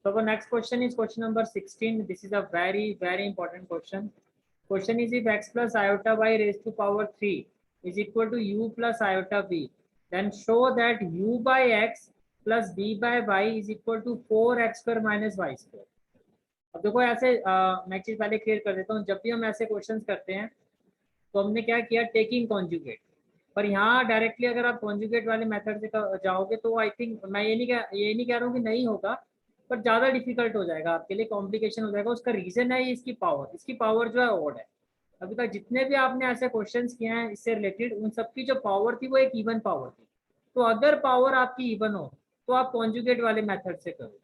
So our next question is question number 16. This is a very important question. Question is, if x plus iota y raised to power 3 is equal to u plus iota b, then show that u by x plus b by y is equal to 4x square minus y square. अब देखो ऐसे मैं एक चीज पहले clear कर देता हूँ. जब भी हम ऐसे क्वेश्चंस करते हैं तो हमने क्या किया, टेकिंग कॉन्जुगेट. पर यहाँ डायरेक्टली अगर आप कॉन्जुगेट वाले मेथड से जाओगे तो आई थिंक, मैं ये नहीं कह रहा हूँ कि नहीं होगा, पर ज़्यादा डिफिकल्ट हो जाएगा आपके लिए, कॉम्प्लिकेशन हो जाएगा. उसका रीजन है इसकी पावर जो है ऑड है. अभी तक जितने भी आपने ऐसे क्वेश्चंस किए हैं इससे रिलेटेड, उन सबकी जो पावर थी वो एक इवन पावर थी. तो अगर पावर आपकी इवन हो तो आप कॉन्जुगेट वाले मेथड से करो,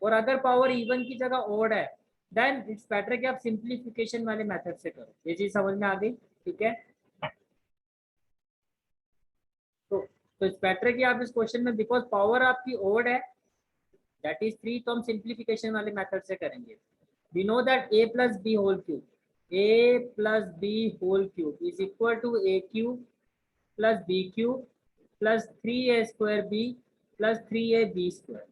और अगर पावर इवन की जगह ऑड है देन इट्स बेटर कि आप सिंप्लीफिकेशन वाले मेथड से करो. ये चीज समझ में आ गई? ठीक है. तो इट्स बेटर कि आप इस क्वेश्चन में, बिकॉज पावर आपकी ऑड है दैट इज 3, तो हम सिंप्लीफिकेशन वाले मेथड से करेंगे. We know that a plus B whole cube, a plus B whole cube is equal to a cube plus b cube plus 3a square b plus 3ab square.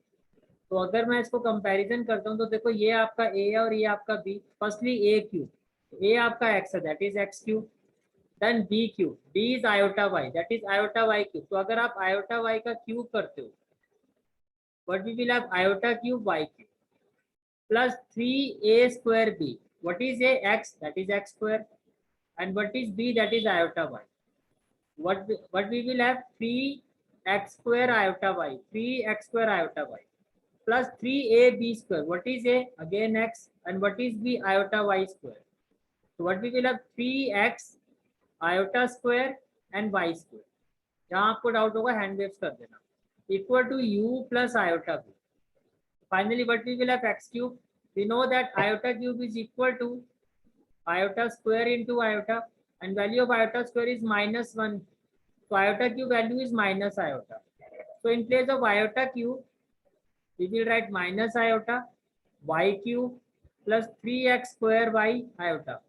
तो अगर मैं इसको comparison करता हूँ तो देखो ये आपका a है और ये आपका b. Firstly a cube, a आपका x है that is x cube. Then b cube, b is iota y that is iota y cube. तो अगर आप आयोटा y का क्यूब करते हो what we will have iota cube y cube plus 3a square b. What is a? X, that is x square. And what is b? That is iota y. What we will have 3x square iota y, 3x square iota y plus 3ab square. What is a? Again x. And what is b? Iota y square. So what we will have 3x iota square and y square. जहाँ आपको doubt होगा hand waves कर देना. Equal to u plus iota b. Finally, what we will have x cube. We know that iota cube is equal to iota square into iota, and value of iota square is -1. So iota cube value is minus iota. So in place of iota cube, we will write minus iota y cube plus 3x square y iota.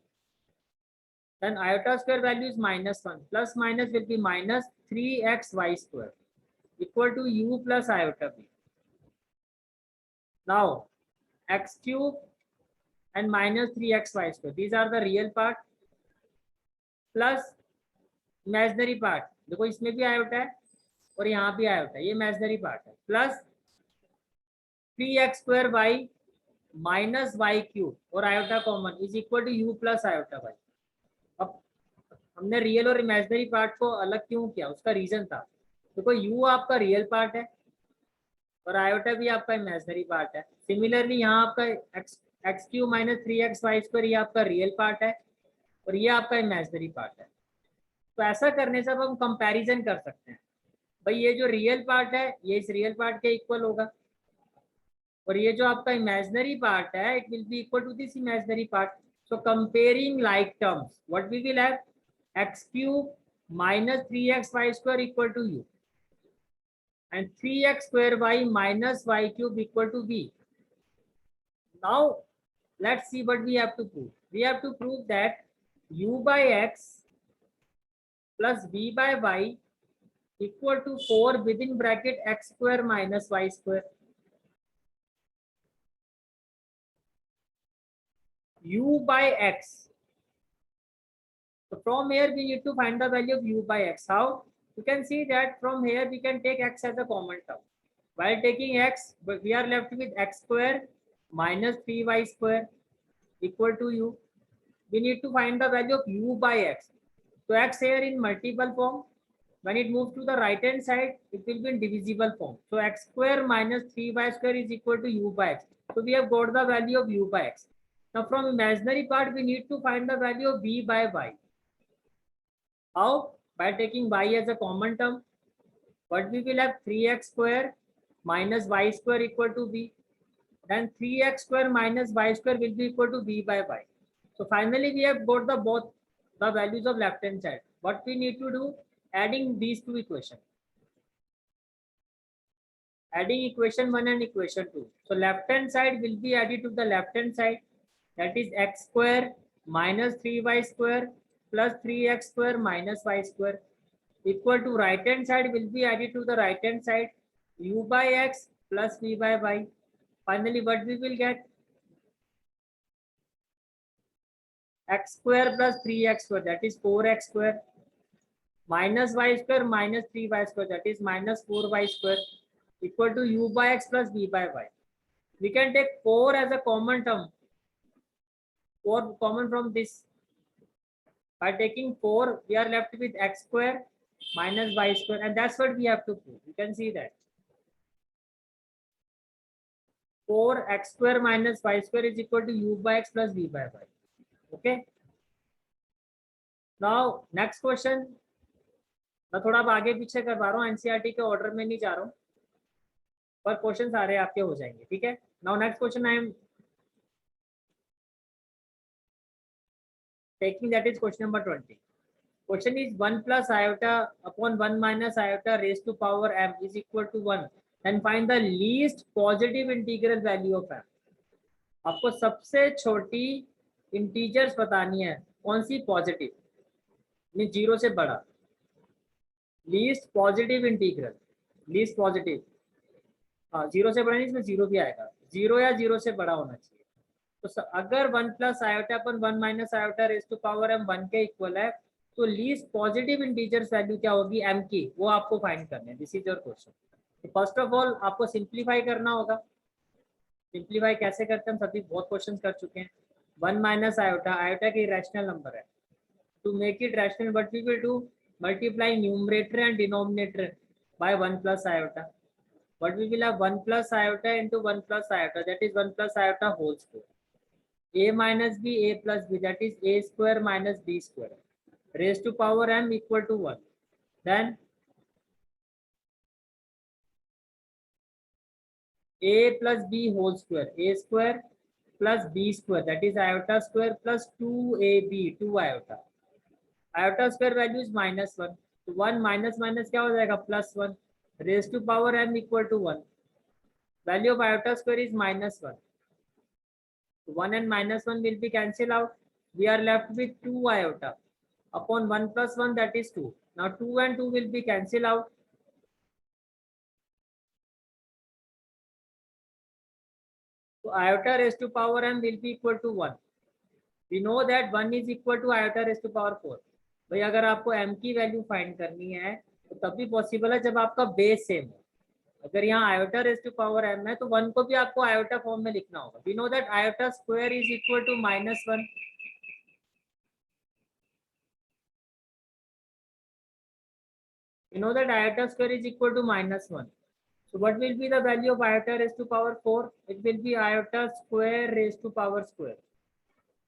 Then iota square value is -1. Plus minus will be minus 3x y square equal to u plus iota b. Now x cube and minus 3xy square, these are the real part plus imaginary part. देखो इसमें भी iota है और यहाँ भी iota है, ये imaginary part है, plus 3x square y minus y cube और iota common is equal to u plus iota y. अब हमने रियल और इमेजिनरी पार्ट को अलग क्यों किया, उसका रीजन था. देखो u आपका रियल पार्ट है और आयोटा भी आपका इमेजिनरी पार्ट है. सिमिलरली यहाँ आपका X cube minus 3x Y square ये आपका रियल पार्ट है और ये आपका इमेजिनरी पार्ट है. तो ऐसा करने से अब हम कंपैरिजन कर सकते हैं. भाई ये जो रियल पार्ट है ये इस रियल पार्ट के इक्वल होगा और ये जो आपका इमेजिनरी पार्ट है it will be equal to this imaginary part. So comparing like terms what we will have, X cube minus 3x Y square equal to U and 3x square y minus y cube equal to b. Now let's see what we have to prove. We have to prove that u by x plus b by y equal to 4 within bracket x square minus y square. U by x. So from here we need to find the value of u by x. How? You can see that from here we can take x as a common term. While taking x, we are left with x square minus 3y square equal to u. We need to find the value of u by x. So x here in multiple form. When it moves to the right hand side, it will be in divisible form. So x square minus 3y square is equal to u by x. So we have got the value of u by x. Now from imaginary part, we need to find the value of b by y. How? By taking y as a common term. But we will have 3x square minus y square equal to b. Then 3x square minus y square will be equal to b by y. So finally we have got both the values of left hand side. What we need to do? Adding these two equations. Adding equation 1 and equation 2. So left hand side will be added to the left hand side. That is x square minus 3y square plus 3x square minus y square equal to right hand side will be added to the right hand side, u by x plus v by y. Finally, what we will get? X square plus 3x square, that is 4x square, minus y square minus 3y square, that is minus 4y square, equal to u by x plus v by y. We can take 4 as a common term, 4 common from this. By taking 4, we are left with x square minus y square, and that's what we have to prove. You can see that 4x square minus y square is equal to u by x plus v by y. Okay. Now next question. मैं थोड़ा आगे पीछे करवा रहा हूँ, NCERT के order में नहीं जा रहा हूँ, पर क्वेश्चन सारे आपके हो जाएंगे. ठीक है. Now next question I am taking, that is question number 20. Question is 1 plus iota upon 1 minus iota raised to power m is equal to 1. And find the least positive integral value of m. आपको सबसे छोटी integers बतानी है, कौन सी positive, mean zero से बड़ा. Least positive integral, least positive, हाँ zero से बड़ा नहीं, इसमें जीरो भी आएगा, जीरो या जीरो से बड़ा होना चाहिए. तो अगर 1 प्लस आयोटा अपन 1 minus iota raise to power m 1 के इक्वल है, तो लीस्ट पॉजिटिव इंटीजर्स वैल्यू क्या होगी m की, वो आपको फाइंड करना है. This is your question. First of all आपको सिंप्लीफाई करना होगा. सिंप्लीफाई कैसे करते हैं, हम सभी बहुत क्वेश्चन कर चुके हैं. 1 माइनस आयोटा, आयोटा की रैशनल नंबर है. To make it rational what we will do, multiply numerator and denominator by 1 plus iota. What we will have 1 plus iota into 1 plus iota, that is 1 plus iota whole square. A minus b, a plus b, that is a square minus b square, raised to power m equal to 1. Then a plus b whole square, a square plus b square, that is iota square plus 2ab, 2 iota. Iota square value is minus 1. So 1 minus minus क्या हो जाएगा, plus 1, raised to power m equal to 1. Value of iota square is minus 1. 1 and minus 1 will be cancelled out. We are left with 2 iota upon 1 plus 1, that is 2. Now 2 and 2 will be cancelled out. So iota raised to power m will be equal to 1. We know that 1 is equal to iota raised to power 4. भाई अगर आपको m की value find करनी है तो तब भी possible है जब आपका बेस सेम हो. अगर यहाँ iota raise to power m है तो 1 को भी आपको आयोटा फॉर्म में लिखना होगा. We know that iota square is equal to minus 1. We know that iota square is equal to minus 1. So what will be the value of iota raised to power 4? It will be iota square raised to power square.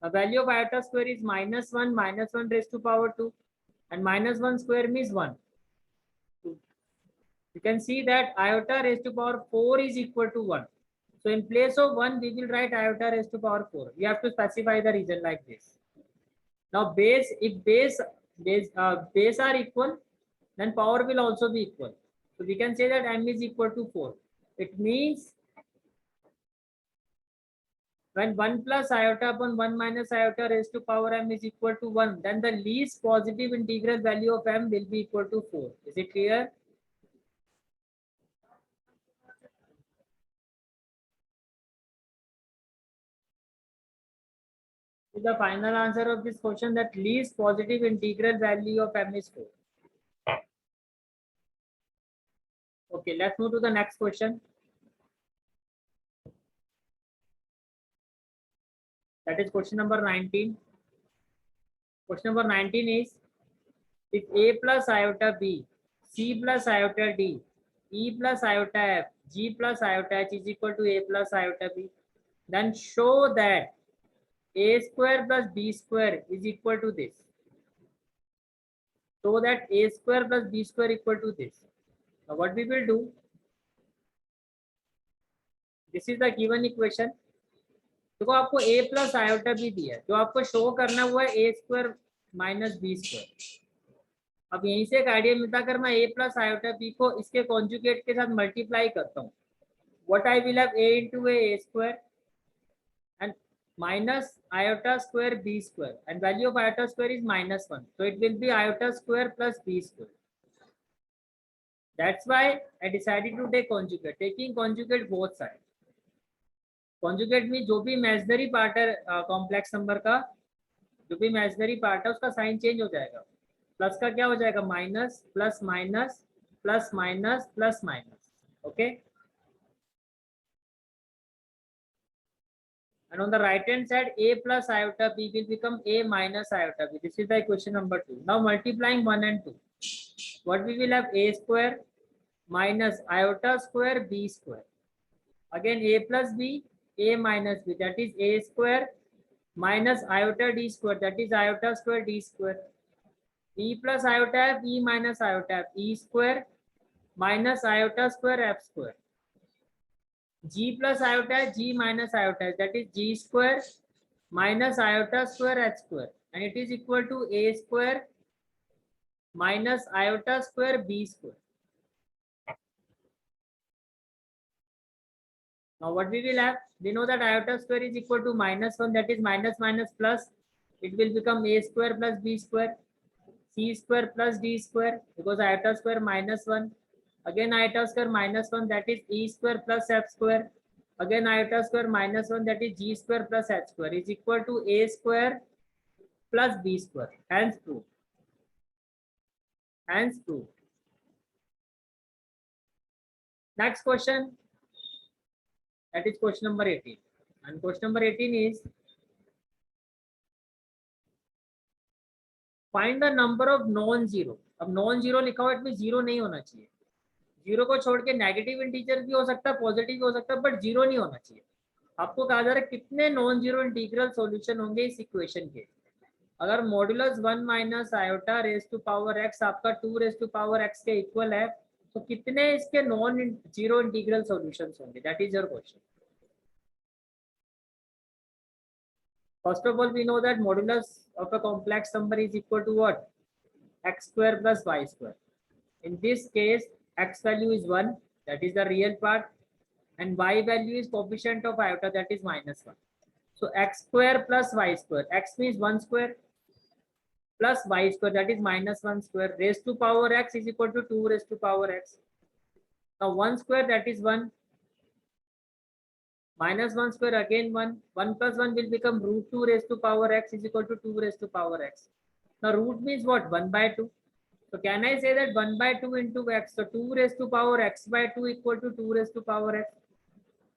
The value of iota square is minus 1 raised to power 2, and minus 1 square means 1. So you can see that iota raised to power 4 is equal to 1. So in place of 1, we will write iota raised to power 4. We have to specify the region like this. Now base, if base are equal, then power will also be equal. So we can say that m is equal to 4. It means when 1 plus iota upon 1 minus iota raised to power m is equal to 1, then the least positive integral value of m will be equal to 4. Is it clear? So the final answer of this question, that least positive integral value of m is 4. Okay, let's move to the next question. That is question number 19. Question number 19 is, if a plus iota b, c plus iota d, e plus iota f, g plus iota h is equal to a plus iota b, then show that a square plus b square is equal to this. So that a square plus b square equal to this. Now what we will do, this is the given equation. देखो आपको a plus iota भी दिया है, जो आपको show करना हुआ है a square minus B square. अब यहीं से एक आइडिया मिलता है, अगर मैं a प्लस आयोटा b को इसके कॉन्जुगेट के साथ मल्टीप्लाई करता हूँ, what I will have a into a square and minus iota square b square, and value of iota square is minus 1. So it will be iota square plus b square. That's why I decided to take conjugate, taking conjugate both sides. Conjugate में जो भी imaginary part है complex number का, जो भी imaginary part है उसका sign change हो जाएगा। प्लस का क्या हो जाएगा, minus plus minus plus minus plus minus. Okay, and on the right hand side a plus iota b will become a minus iota b. This is the equation number 2. Now multiplying 1 and 2, what we will have, a square minus iota square b square. Again a plus b, a minus b, that is a square minus iota d square, that is iota square d square. E plus iota f, e minus iota f, e square minus iota square f square. G plus iota f, g minus iota f, that is g square minus iota square h square, and it is equal to a square minus iota square b square. Now what we will have, we know that iota square is equal to minus 1, that is minus minus plus, it will become a square plus b square, c square plus d square, because iota square minus 1, again iota square minus 1, that is e square plus f square, again iota square minus 1, that is g square plus h square, is equal to a square plus b square. Hence proved. Hence proved. Next question, that is question number 18. And question number 18 is, find the number of non-zero. अब non-zero लिखा हुआ है, इसमें zero नहीं होना चाहिए। Zero को छोड़ के नेगेटिव इंटीजर भी हो सकता है, पॉजिटिव भी हो सकता है, बट जीरो नहीं होना चाहिए। आपको कहा जा रहा है कितने नॉन जीरो इंटीग्रल सॉल्यूशन होंगे इस इक्वेशन के। अगर modulus 1 minus iota raise to power X आपका 2 रेज टू पावर एक्स के इक्वल है, तो कितने इसके नॉन जीरो इंटीग्रल सॉल्यूशंस होंगे, that is your question. First of all, we know that modulus of a complex number is equal to what? X square plus y square. In this case, x value is 1, that is the real part, and y value is coefficient of iota, that is minus 1. So x square plus y square, x means 1 square plus y square, that is minus 1 square, raised to power x is equal to 2 raised to power x. Now 1 square, that is 1. Minus 1 square, again 1. 1 plus 1 will become root 2 raised to power x is equal to 2 raised to power x. Now root means what? 1 by 2. So can I say that 1 by 2 into x? So 2 raised to power x by 2 equal to 2 raised to power x.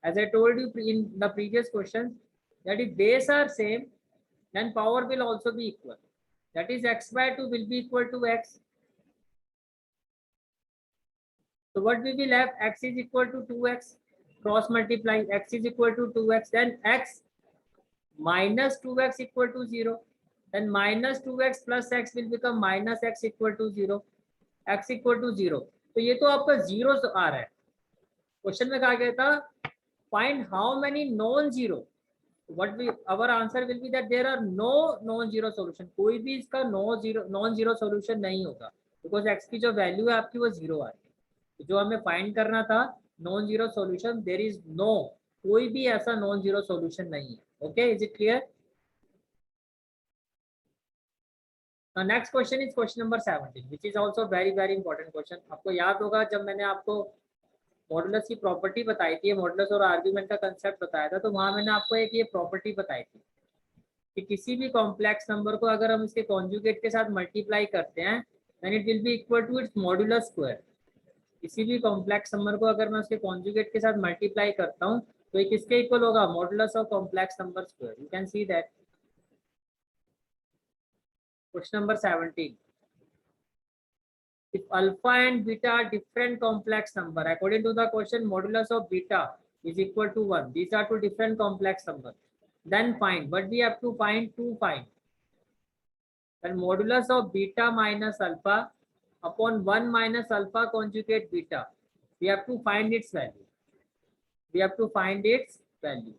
As I told you in the previous questions, that if base are same, then power will also be equal. That is x by 2 will be equal to x. So what we will have, x is equal to 2x, cross multiply, x is equal to 2x, then x minus 2x equal to 0, then minus 2x plus x will become minus x equal to 0, x equal to 0. तो ये तो आपका zero आ रहा है। Question में कहा गया था find how many non-zero. What we, our answer will be that there are no non-zero solution. कोई भी इसका non-zero solution नहीं होगा, because x की जो वैल्यू है आपकी वो जीरो आ रही है। तो जो हमें फाइंड करना था non-zero solution, there is no, कोई भी ऐसा non-zero solution नहीं है। Okay, is it clear? Now next question is question number 17, which is also very important question. आपको याद होगा जब मैंने आपको मॉडुलस की प्रॉपर्टी बताई थी, मॉडुलस और आर्ग्यूमेंट का कंसेप्ट बताया था, तो वहां मैंने आपको एक ये प्रॉपर्टी बताई थी कि किसी भी कॉम्प्लेक्स नंबर को अगर हम इसके कॉन्जुगेट के साथ मल्टीप्लाई करते हैं, then it will be equal to its modulus square. किसी भी कॉम्प्लेक्स नंबर को अगर मैं उसके कॉन्जुगेट के साथ मल्टीप्लाई करता हूँ, तो ये किसके इक्वल होगा, modulus of complex number square. You can see that. Question number 17, if alpha and beta are different complex number, according to the question modulus of beta is equal to 1, these are two different complex numbers, then find, but we have to find then modulus of beta minus alpha upon 1 minus alpha conjugate beta, we have to find its value. We have to find its value.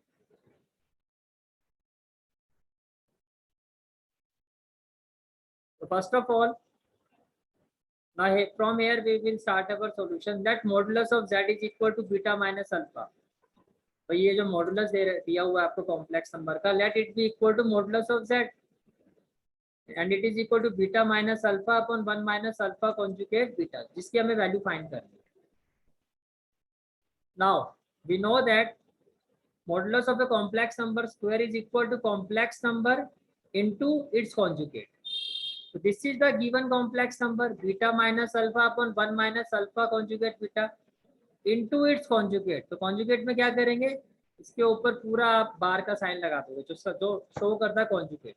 So first of all, now from here we will start our solution, that modulus of z is equal to beta minus alpha. तो ये जो modulus दिया हुआ है आपको complex number का, let it be equal to modulus of z and it is equal to beta minus alpha upon 1 minus alpha conjugate beta, जिसकी हमें वैल्यू फाइंड करनी है। Now we know that modulus of a complex number square is equal to complex number into its conjugate. So this is the given complex number beta minus alpha upon 1 minus alpha conjugate beta into its conjugate. तो conjugate में क्या करेंगे, इसके ऊपर पूरा आप बार का sign लगा दोगे जो शो करता है कॉन्जुगेट.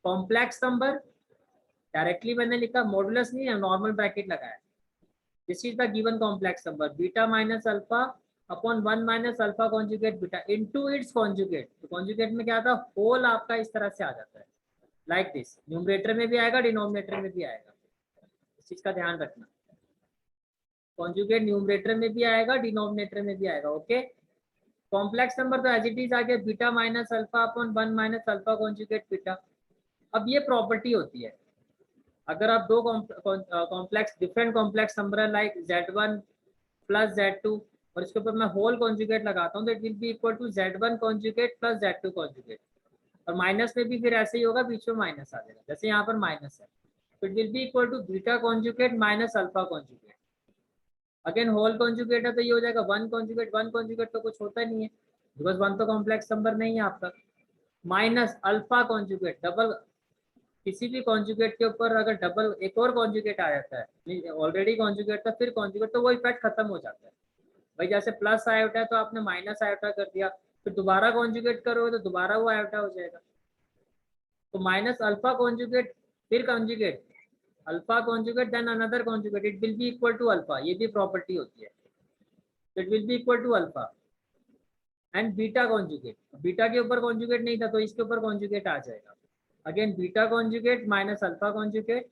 कॉम्प्लेक्स नंबर डायरेक्टली मैंने लिखा, मॉडुलस नहीं है, नॉर्मल ब्रैकेट लगाया. This is the given complex number beta minus alpha upon 1 minus alpha conjugate beta into its conjugate. तो कॉन्जुगेट में क्या था, होल आपका इस तरह से आ जाता है लाइक दिस. न्यूमरेटर में भी आएगा, डिनोमिनेटर में भी आएगा, इस चीज का ध्यान रखना. कॉन्जुगेट न्यूमरेटर में भी आएगा, डिनोमिनेटर में भी आएगा. ओके. कॉम्प्लेक्स नंबर तो एज इट इज आ गया beta minus alpha upon 1 minus alpha conjugate beta. अब ये प्रॉपर्टी होती है, अगर आप दो कॉम्प्लेक्स डिफरेंट कॉम्प्लेक्स नंबर है लाइक Z1 प्लस Z2 और इसके ऊपर मैं होल कॉन्जुगेट लगाता हूँ, that will be equal to Z1 conjugate plus Z2 conjugate. और माइनस में भी फिर ऐसे ही होगा, बीच में माइनस आ जाएगा, जैसे यहाँ पर माइनस है. तो it will be equal to beta conjugate minus alpha conjugate. Again whole conjugate है तो ये हो जाएगा 1 कॉन्जुगेट तो कुछ होता नहीं है बिकॉज 1 तो कॉम्प्लेक्स नंबर नहीं है आपका. माइनस अल्फा कॉन्जुगेट, डबल किसी भी कॉन्जुगेट के ऊपर अगर डबल एक और कॉन्जुगेट आ जाता है, ऑलरेडी कॉन्जुगेट था फिर कॉन्जुगेट, तो वो इफेक्ट खत्म हो जाता है. भाई जैसे प्लस आयोटा है तो आपने माइनस आयोटा कर दिया, फिर दोबारा कॉन्जुगेट करोगे तो दोबारा वो आयोटा हो जाएगा. तो माइनस अल्फा कॉन्जुगेट फिर conjugate alpha conjugate then another conjugate, it will be equal to alpha. ये भी प्रॉपर्टी होती है, it will be equal to alpha and beta conjugate. Beta के ऊपर कॉन्जुगेट नहीं था तो इसके ऊपर कॉन्जुगेट आ जाएगा. Again beta conjugate minus alpha conjugate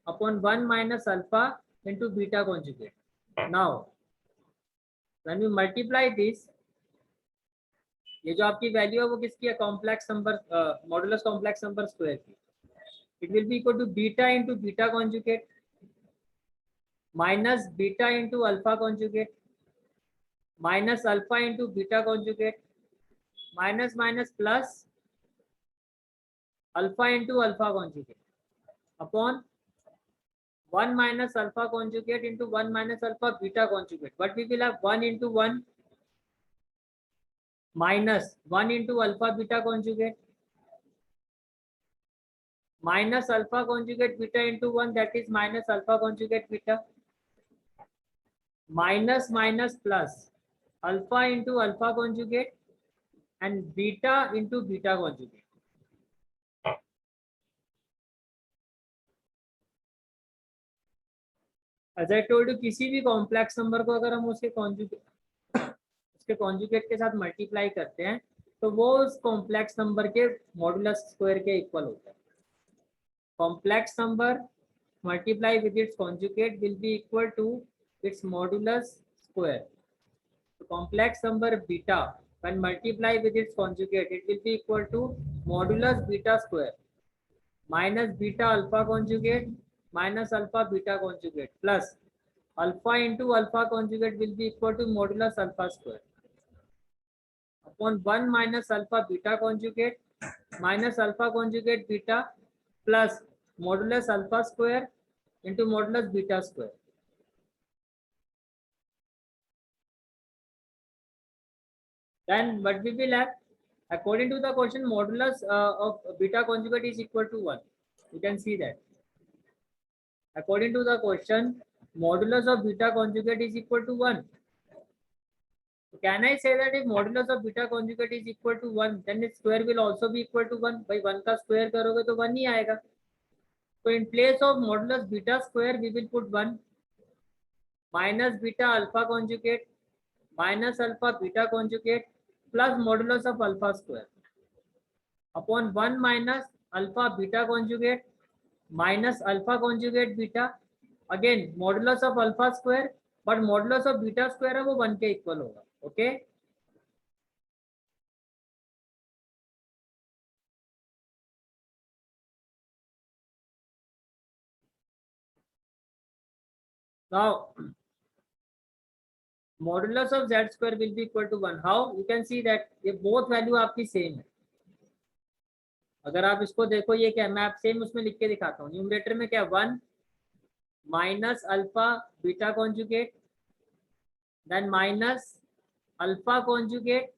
upon 1 minus alpha into beta conjugate. Now when we multiply this, ये जो आपकी वैल्यू है वो किसकी है, complex number modulus complex number square की. It will be equal to beta into beta conjugate minus beta into alpha conjugate minus alpha into beta conjugate minus minus plus alpha into alpha conjugate upon 1 minus alpha conjugate into 1 minus alpha beta conjugate. But we will have 1 into 1 minus 1 into alpha beta conjugate minus alpha conjugate beta into 1, that is minus alpha conjugate beta minus minus plus alpha into alpha conjugate and beta into beta conjugate. As I told you, किसी भी complex number को अगर हम उसके conjugate के साथ multiply करते हैं तो वो उस कॉम्प्लेक्स नंबर के मॉडुलस स्क्वायर के इक्वल होता है. Complex number multiply with its conjugate will be equal to its modulus square. Complex number beta when multiply with its conjugate it will be equal to modulus beta square minus beta alpha conjugate minus alpha beta conjugate plus alpha into alpha conjugate will be equal to modulus alpha square upon 1 minus alpha beta conjugate minus alpha conjugate beta plus modulus alpha square into modulus beta square. Then what we will have, according to the question, modulus of beta conjugate is equal to 1. You can see that. According to the question, modulus of beta conjugate is equal to 1. So can I say that if modulus of beta conjugate is equal to 1, then its square will also be equal to 1. By 1 का square करोगे तो 1 ही आएगा. So in place of modulus beta square, we will put 1 minus beta alpha conjugate minus alpha beta conjugate plus modulus of alpha square upon 1 minus alpha beta conjugate minus alpha conjugate beta, again modulus of alpha square, but modulus of beta square है वो 1 के equal होगा. Okay now modulus of z square will be equal to 1. How? You can see that ये both value आपकी same है. अगर आप इसको देखो ये क्या, मैं आप सेम उसमें लिख के दिखाता हूँ. न्यूमरेटर में क्या 1 minus alpha beta conjugate then minus alpha conjugate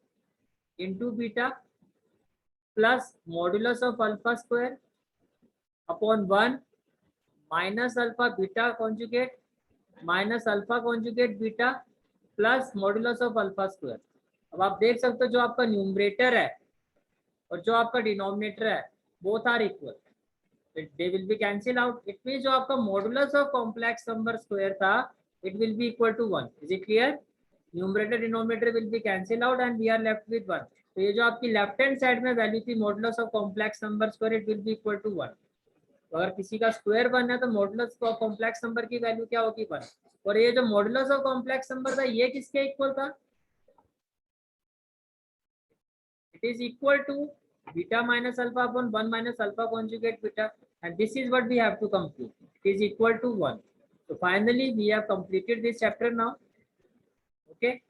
into beta plus modulus of alpha square upon 1 minus alpha beta conjugate minus alpha conjugate beta plus modulus of alpha square. अब आप देख सकते हो जो आपका न्यूमरेटर है और जो आपका डिनोमिनेटर है both are equal, they will be cancel out. It means जो आपका modulus of complex number square था it will be equal to 1. Is it clear? Numerator denominator will be cancel out and we are left with 1. तो ये जो आपकी left hand side में value थी modulus of complex number square it will be equal to 1. तो अगर किसी का स्क्वायर बनना है तो modulus of complex number की वैल्यू क्या होगी 1. और ये जो modulus of complex number था ये किसके इक्वल था? It is equal to beta minus alpha upon 1 minus alpha conjugate beta, and this is what we have to compute. It is equal to 1. So finally we have completed this chapter now. Okay.